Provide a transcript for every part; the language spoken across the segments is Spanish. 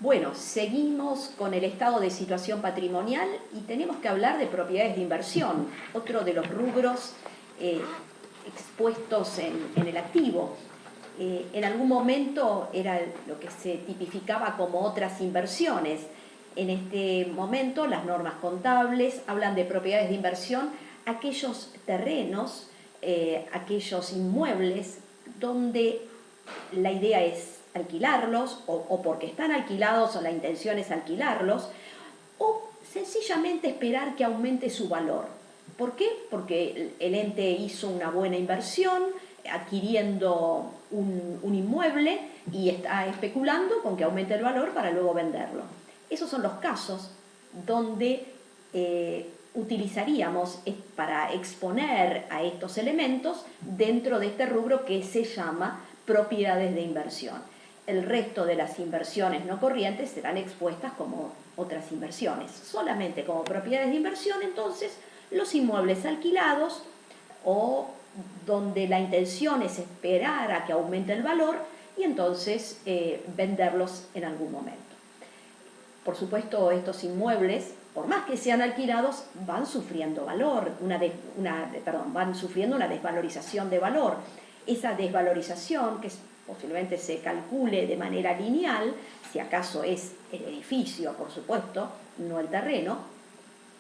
Bueno, seguimos con el estado de situación patrimonial y tenemos que hablar de propiedades de inversión, otro de los rubros expuestos en el activo. En algún momento era lo que se tipificaba como otras inversiones. En este momento las normas contables hablan de propiedades de inversión, aquellos terrenos, aquellos inmuebles donde la idea es alquilarlos o porque están alquilados o la intención es alquilarlos o sencillamente esperar que aumente su valor. ¿Por qué? Porque el ente hizo una buena inversión adquiriendo un inmueble y está especulando con que aumente el valor para luego venderlo. Esos son los casos donde utilizaríamos para exponer a estos elementos dentro de este rubro que se llama propiedades de inversión. El resto de las inversiones no corrientes serán expuestas como otras inversiones. Solamente como propiedades de inversión, entonces, los inmuebles alquilados o donde la intención es esperar a que aumente el valor y entonces venderlos en algún momento. Por supuesto, estos inmuebles, por más que sean alquilados, van sufriendo valor, van sufriendo una desvalorización de valor. Esa desvalorización, que posiblemente se calcule de manera lineal, si acaso es el edificio, por supuesto, no el terreno,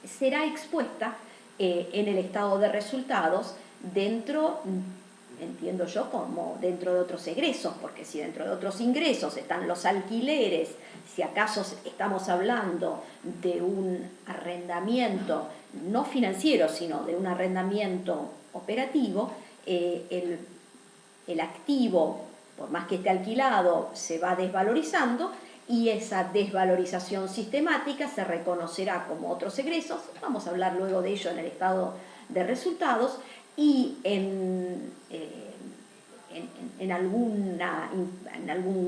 será expuesta en el estado de resultados dentro, entiendo yo, como dentro de otros egresos, porque si dentro de otros ingresos están los alquileres, si acaso estamos hablando de un arrendamiento no financiero, sino de un arrendamiento operativo, el activo, por más que esté alquilado, se va desvalorizando y esa desvalorización sistemática se reconocerá como otros egresos. Vamos a hablar luego de ello en el estado de resultados y en algún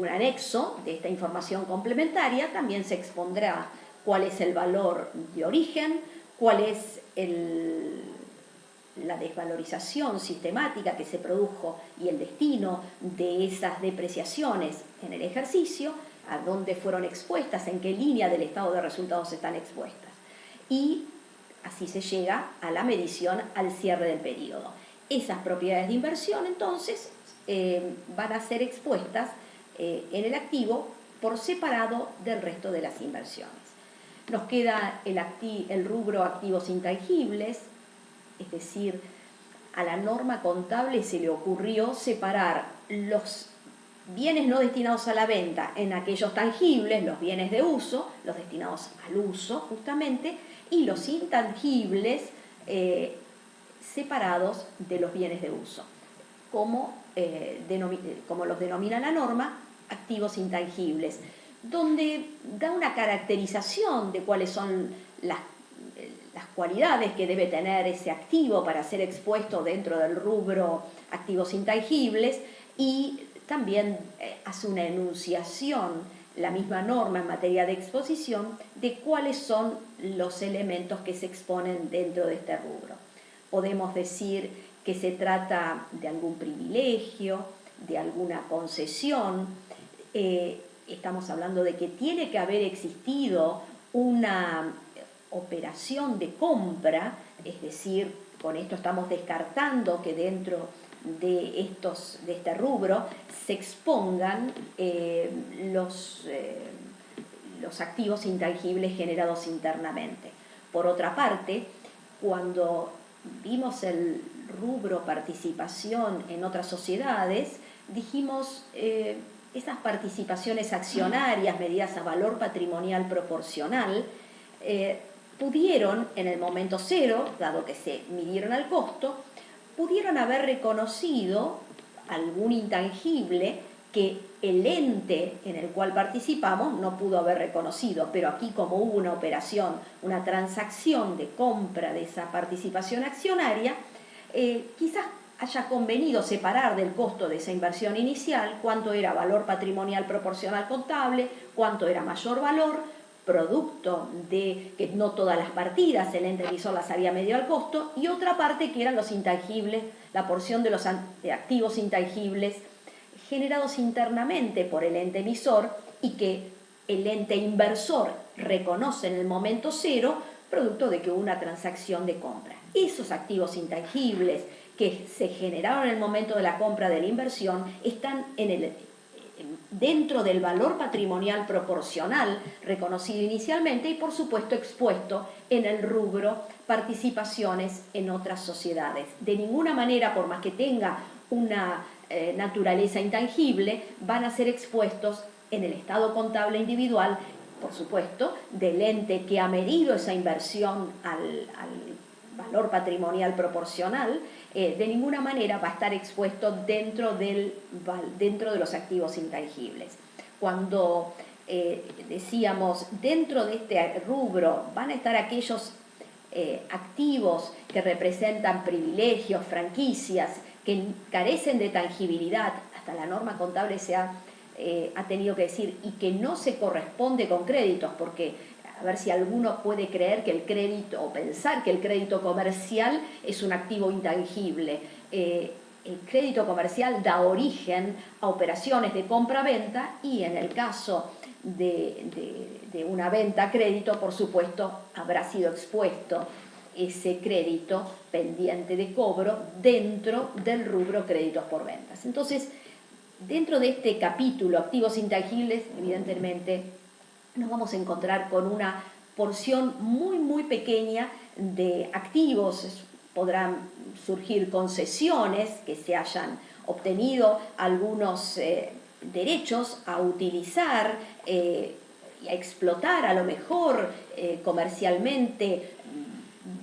anexo de esta información complementaria también se expondrá cuál es el valor de origen, cuál es la desvalorización sistemática que se produjo y el destino de esas depreciaciones en el ejercicio, a dónde fueron expuestas, en qué línea del estado de resultados están expuestas. Y así se llega a la medición al cierre del periodo. Esas propiedades de inversión, entonces, van a ser expuestas en el activo por separado del resto de las inversiones. Nos queda el rubro activos intangibles, es decir, a la norma contable se le ocurrió separar los bienes no destinados a la venta en aquellos tangibles, los bienes de uso, los destinados al uso justamente, y los intangibles separados de los bienes de uso, como los denomina la norma, activos intangibles, donde da una caracterización de cuáles son las cualidades que debe tener ese activo para ser expuesto dentro del rubro activos intangibles y también hace una enunciación, la misma norma en materia de exposición, de cuáles son los elementos que se exponen dentro de este rubro. Podemos decir que se trata de algún privilegio, de alguna concesión. Estamos hablando de que tiene que haber existido una operación de compra, es decir, con esto estamos descartando que dentro de este rubro se expongan los activos intangibles generados internamente. Por otra parte, cuando vimos el rubro participación en otras sociedades, dijimos esas participaciones accionarias medidas a valor patrimonial proporcional pudieron, en el momento cero, dado que se midieron al costo, pudieron haber reconocido algún intangible que el ente en el cual participamos no pudo haber reconocido, pero aquí como hubo una operación, una transacción de compra de esa participación accionaria, quizás haya convenido separar del costo de esa inversión inicial cuánto era valor patrimonial proporcional contable, cuánto era mayor valor, producto de que no todas las partidas el ente emisor las había medido al costo, y otra parte que eran los intangibles, la porción de los activos intangibles generados internamente por el ente emisor y que el ente inversor reconoce en el momento cero, producto de que hubo una transacción de compra. Esos activos intangibles que se generaron en el momento de la compra de la inversión están dentro del valor patrimonial proporcional reconocido inicialmente y por supuesto expuesto en el rubro participaciones en otras sociedades. De ninguna manera, por más que tenga una naturaleza intangible, van a ser expuestos en el estado contable individual, por supuesto, del ente que ha medido esa inversión al valor patrimonial proporcional. De ninguna manera va a estar expuesto dentro de los activos intangibles. Cuando decíamos dentro de este rubro van a estar aquellos activos que representan privilegios, franquicias, que carecen de tangibilidad, hasta la norma contable ha tenido que decir, y que no se corresponde con créditos, porque a ver si alguno puede creer que el crédito, o pensar que el crédito comercial es un activo intangible. El crédito comercial da origen a operaciones de compra-venta y en el caso de una venta a crédito, por supuesto, habrá sido expuesto ese crédito pendiente de cobro dentro del rubro créditos por ventas. Entonces, dentro de este capítulo, activos intangibles, evidentemente nos vamos a encontrar con una porción muy, muy pequeña de activos. Podrán surgir concesiones que se hayan obtenido, algunos derechos a utilizar y a explotar a lo mejor comercialmente,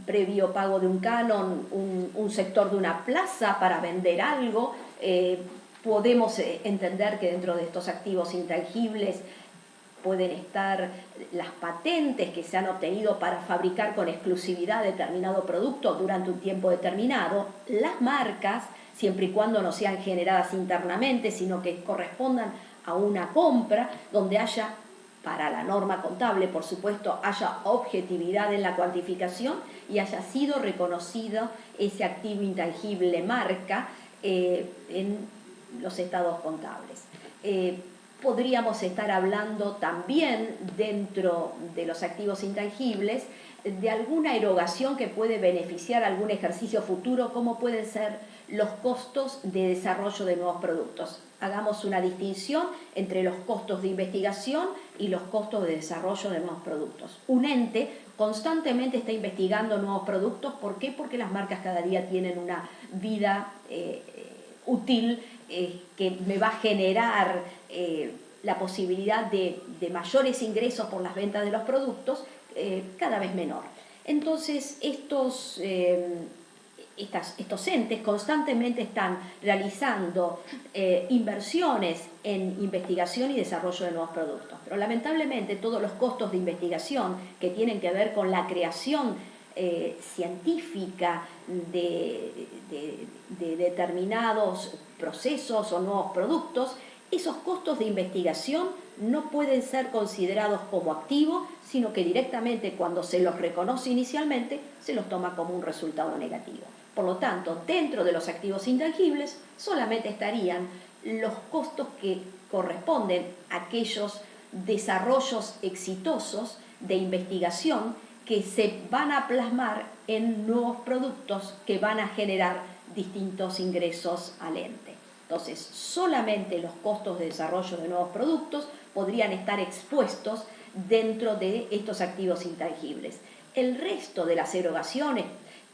previo pago de un canon, un sector de una plaza para vender algo. Podemos entender que dentro de estos activos intangibles pueden estar las patentes que se han obtenido para fabricar con exclusividad determinado producto durante un tiempo determinado, las marcas, siempre y cuando no sean generadas internamente, sino que correspondan a una compra donde haya, para la norma contable, por supuesto, haya objetividad en la cuantificación y haya sido reconocido ese activo intangible marca en los estados contables. Podríamos estar hablando también dentro de los activos intangibles de alguna erogación que puede beneficiar algún ejercicio futuro, como pueden ser los costos de desarrollo de nuevos productos. Hagamos una distinción entre los costos de investigación y los costos de desarrollo de nuevos productos. Un ente constantemente está investigando nuevos productos. ¿Por qué? Porque las marcas cada día tienen una vida útil que me va a generar la posibilidad de mayores ingresos por las ventas de los productos cada vez menor. Entonces, estos entes constantemente están realizando inversiones en investigación y desarrollo de nuevos productos. Pero lamentablemente todos los costos de investigación que tienen que ver con la creación científica de determinados procesos o nuevos productos, esos costos de investigación no pueden ser considerados como activos, sino que directamente cuando se los reconoce inicialmente se los toma como un resultado negativo. Por lo tanto, dentro de los activos intangibles solamente estarían los costos que corresponden a aquellos desarrollos exitosos de investigación que se van a plasmar en nuevos productos que van a generar distintos ingresos al ente. Entonces, solamente los costos de desarrollo de nuevos productos podrían estar expuestos dentro de estos activos intangibles. El resto de las erogaciones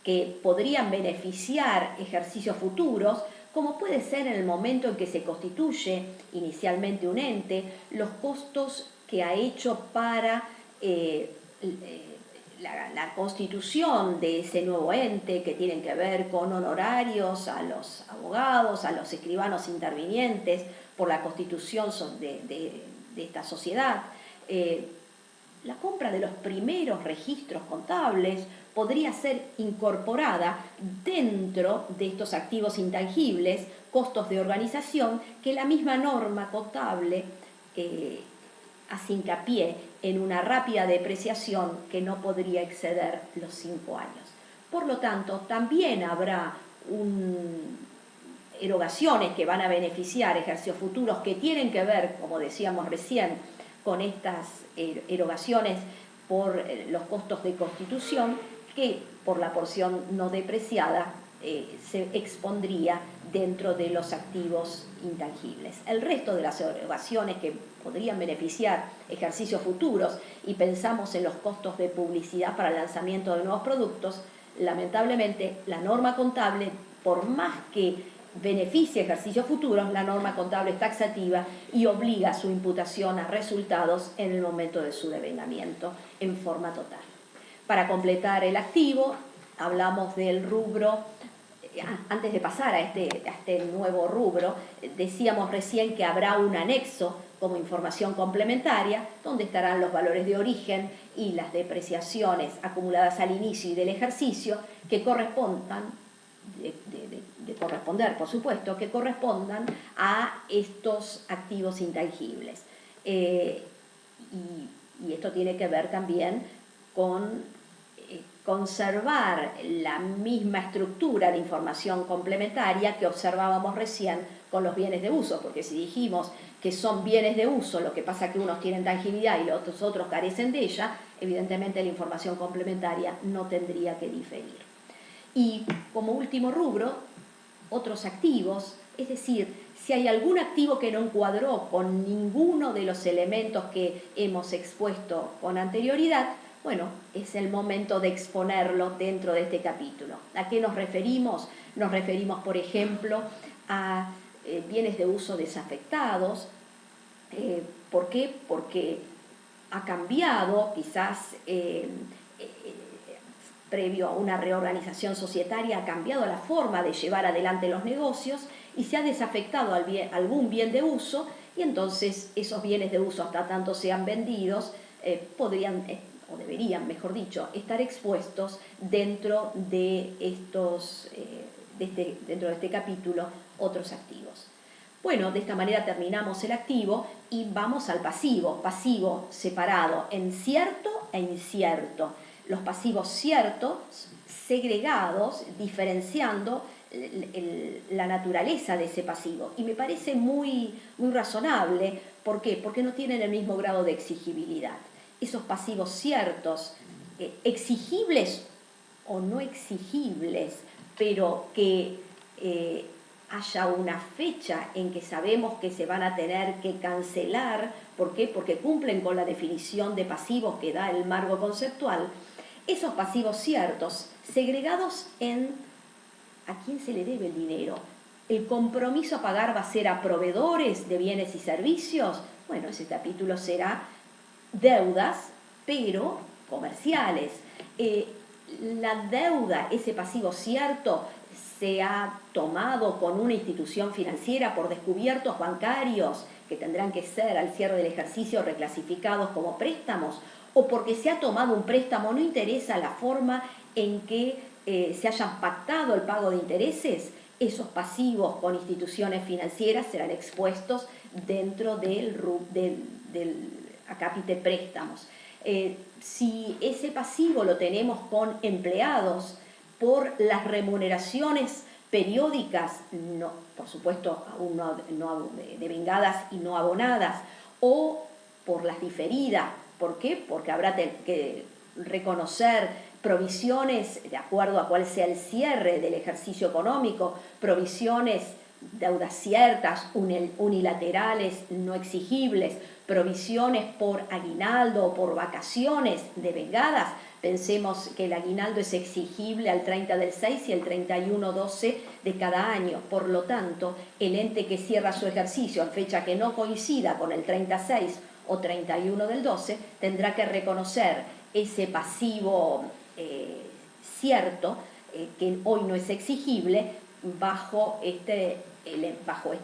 que podrían beneficiar ejercicios futuros, como puede ser en el momento en que se constituye inicialmente un ente, los costos que ha hecho para la constitución de ese nuevo ente, que tienen que ver con honorarios a los abogados, a los escribanos intervinientes por la constitución de esta sociedad. La compra de los primeros registros contables podría ser incorporada dentro de estos activos intangibles, costos de organización, que la misma norma contable hace hincapié en una rápida depreciación que no podría exceder los 5 años. Por lo tanto, también habrá erogaciones que van a beneficiar ejercicios futuros que tienen que ver, como decíamos recién, con estas erogaciones por los costos de constitución, que por la porción no depreciada se expondría dentro de los activos intangibles. El resto de las erogaciones que podrían beneficiar ejercicios futuros, y pensamos en los costos de publicidad para el lanzamiento de nuevos productos, lamentablemente la norma contable, por más que beneficia ejercicios futuros, la norma contable es taxativa y obliga su imputación a resultados en el momento de su devengamiento en forma total. Para completar el activo, hablamos del rubro. Antes de pasar a este nuevo rubro, decíamos recién que habrá un anexo como información complementaria, donde estarán los valores de origen y las depreciaciones acumuladas al inicio y del ejercicio, que correspondan, de corresponder, por supuesto, que correspondan a estos activos intangibles. Y esto tiene que ver también con conservar la misma estructura de información complementaria que observábamos recién con los bienes de uso, porque si dijimos que son bienes de uso, lo que pasa es que unos tienen tangibilidad y los otros carecen de ella, evidentemente la información complementaria no tendría que diferir. Y como último rubro, otros activos, es decir, si hay algún activo que no encuadró con ninguno de los elementos que hemos expuesto con anterioridad, bueno, es el momento de exponerlo dentro de este capítulo. ¿A qué nos referimos? Nos referimos, por ejemplo, a bienes de uso desafectados. ¿Por qué? Porque ha cambiado, quizás previo a una reorganización societaria, ha cambiado la forma de llevar adelante los negocios y se ha desafectado algún bien de uso, y entonces esos bienes de uso, hasta tanto sean vendidos, podrían o deberían, mejor dicho, estar expuestos dentro de dentro de este capítulo, otros activos. Bueno, de esta manera terminamos el activo y vamos al pasivo. Pasivo separado en cierto e incierto. Los pasivos ciertos, segregados, diferenciando la naturaleza de ese pasivo. Y me parece muy razonable. ¿Por qué? Porque no tienen el mismo grado de exigibilidad. Esos pasivos ciertos, exigibles o no exigibles, pero que haya una fecha en que sabemos que se van a tener que cancelar. ¿Por qué? Porque cumplen con la definición de pasivos que da el marco conceptual. Esos pasivos ciertos, segregados en ¿a quién se le debe el dinero? ¿El compromiso a pagar va a ser a proveedores de bienes y servicios? Bueno, ese capítulo será deudas, pero comerciales. La deuda, ese pasivo cierto, se ha tomado con una institución financiera por descubiertos bancarios que tendrán que ser al cierre del ejercicio reclasificados como préstamos, o porque se ha tomado un préstamo, no interesa la forma en que se hayan pactado el pago de intereses, esos pasivos con instituciones financieras serán expuestos dentro del acápite préstamos. Si ese pasivo lo tenemos con empleados por las remuneraciones periódicas, no, por supuesto aún no devengadas y no abonadas, o por las diferidas. ¿Por qué? Porque habrá que reconocer provisiones de acuerdo a cuál sea el cierre del ejercicio económico, provisiones, deudas ciertas, unilaterales, no exigibles, provisiones por aguinaldo o por vacaciones devengadas. Pensemos que el aguinaldo es exigible al 30 del 6 y el 31/12 de cada año. Por lo tanto, el ente que cierra su ejercicio en fecha que no coincida con el 36 o 31 del 12 tendrá que reconocer ese pasivo cierto, que hoy no es exigible, bajo este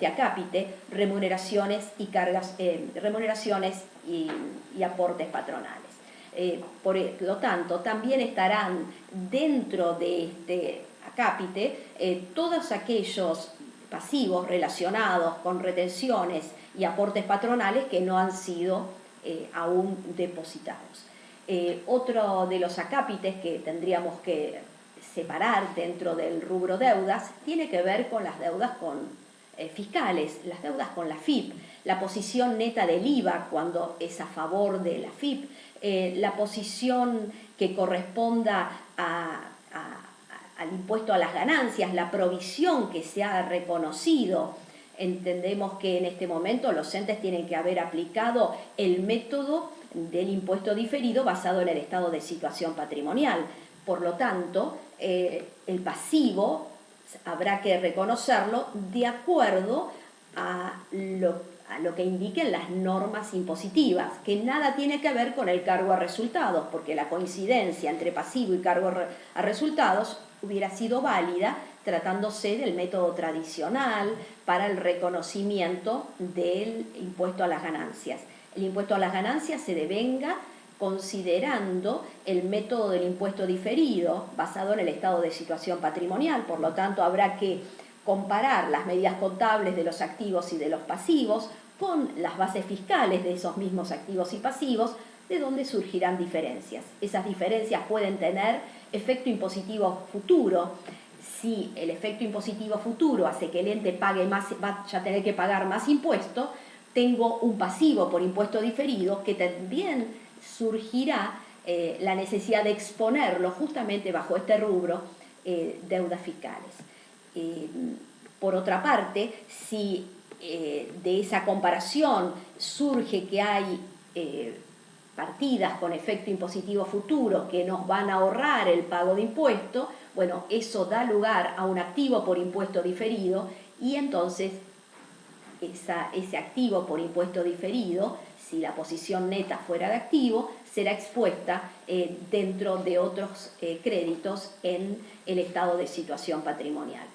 acápite, remuneraciones y cargas, remuneraciones y aportes patronales. Por lo tanto, también estarán dentro de este acápite todos aquellos pasivos relacionados con retenciones y aportes patronales que no han sido aún depositados. Otro de los acápites que tendríamos que separar dentro del rubro deudas tiene que ver con las deudas con fiscales, las deudas con la FIP, la posición neta del IVA cuando es a favor de la FIP, la posición que corresponda al impuesto a las ganancias, la provisión que se ha reconocido. Entendemos que en este momento los entes tienen que haber aplicado el método del impuesto diferido basado en el estado de situación patrimonial. Por lo tanto, el pasivo habrá que reconocerlo de acuerdo a lo que indiquen las normas impositivas, que nada tiene que ver con el cargo a resultados, porque la coincidencia entre pasivo y cargo a resultados hubiera sido válida tratándose del método tradicional para el reconocimiento del impuesto a las ganancias. El impuesto a las ganancias se devenga considerando el método del impuesto diferido basado en el estado de situación patrimonial. Por lo tanto, habrá que comparar las medidas contables de los activos y de los pasivos con las bases fiscales de esos mismos activos y pasivos, de donde surgirán diferencias. Esas diferencias pueden tener efecto impositivo futuro. Si el efecto impositivo futuro hace que el ente pague más, vaya a tener que pagar más impuesto, tengo un pasivo por impuesto diferido que también surgirá la necesidad de exponerlo justamente bajo este rubro, deudas fiscales. Por otra parte, si de esa comparación surge que hay partidas con efecto impositivo futuro que nos van a ahorrar el pago de impuesto, bueno, eso da lugar a un activo por impuesto diferido y entonces ese activo por impuesto diferido, si la posición neta fuera de activo, será expuesta dentro de otros créditos en el estado de situación patrimonial.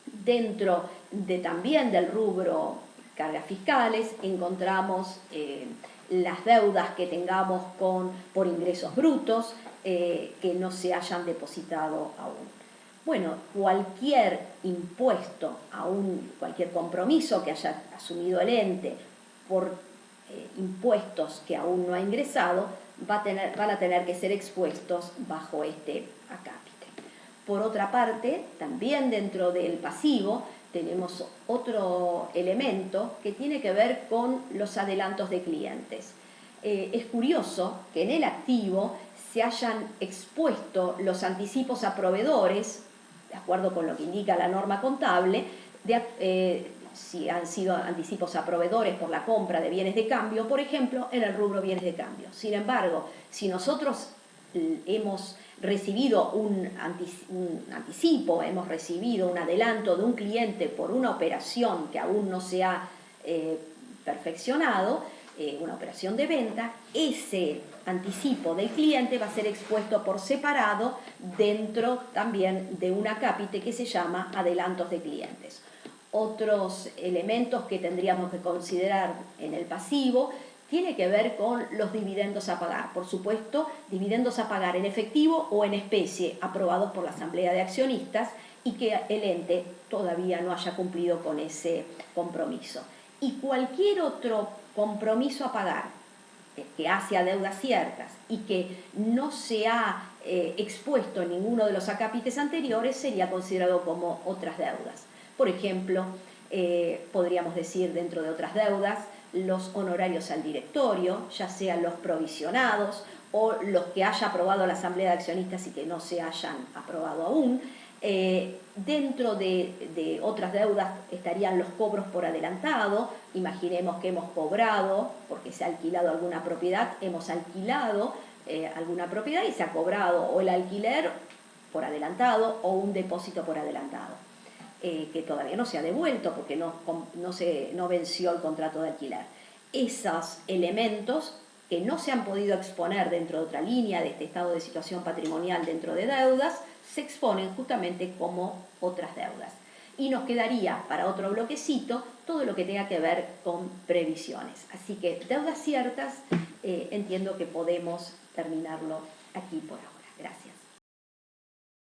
Dentro también del rubro cargas fiscales encontramos las deudas que tengamos por ingresos brutos que no se hayan depositado aún. Bueno, cualquier impuesto, cualquier compromiso que haya asumido el ente por impuestos que aún no ha ingresado, van a tener que ser expuestos bajo este acápite. Por otra parte, también dentro del pasivo tenemos otro elemento que tiene que ver con los adelantos de clientes. Es curioso que en el activo se hayan expuesto los anticipos a proveedores, de acuerdo con lo que indica la norma contable, si han sido anticipos a proveedores por la compra de bienes de cambio, por ejemplo, en el rubro bienes de cambio. Sin embargo, si nosotros hemos recibido un anticipo, hemos recibido un adelanto de un cliente por una operación que aún no se ha perfeccionado, una operación de venta, ese anticipo del cliente va a ser expuesto por separado dentro también de un acápite que se llama adelantos de clientes. Otros elementos que tendríamos que considerar en el pasivo tiene que ver con los dividendos a pagar. Por supuesto, dividendos a pagar en efectivo o en especie aprobados por la Asamblea de Accionistas y que el ente todavía no haya cumplido con ese compromiso. Y cualquier otro compromiso a pagar que hace a deudas ciertas y que no se ha expuesto en ninguno de los acápites anteriores sería considerado como otras deudas. Por ejemplo, podríamos decir dentro de otras deudas los honorarios al directorio, ya sean los provisionados o los que haya aprobado la Asamblea de Accionistas y que no se hayan aprobado aún. Dentro de otras deudas estarían los cobros por adelantado. Imaginemos que hemos cobrado, porque se ha alquilado alguna propiedad, hemos alquilado alguna propiedad y se ha cobrado o el alquiler por adelantado o un depósito por adelantado, que todavía no se ha devuelto porque no venció el contrato de alquiler. Esos elementos que no se han podido exponer dentro de otra línea de este estado de situación patrimonial dentro de deudas, se exponen justamente como otras deudas. Y nos quedaría para otro bloquecito todo lo que tenga que ver con previsiones. Así que deudas ciertas, entiendo que podemos terminarlo aquí por ahora. Gracias.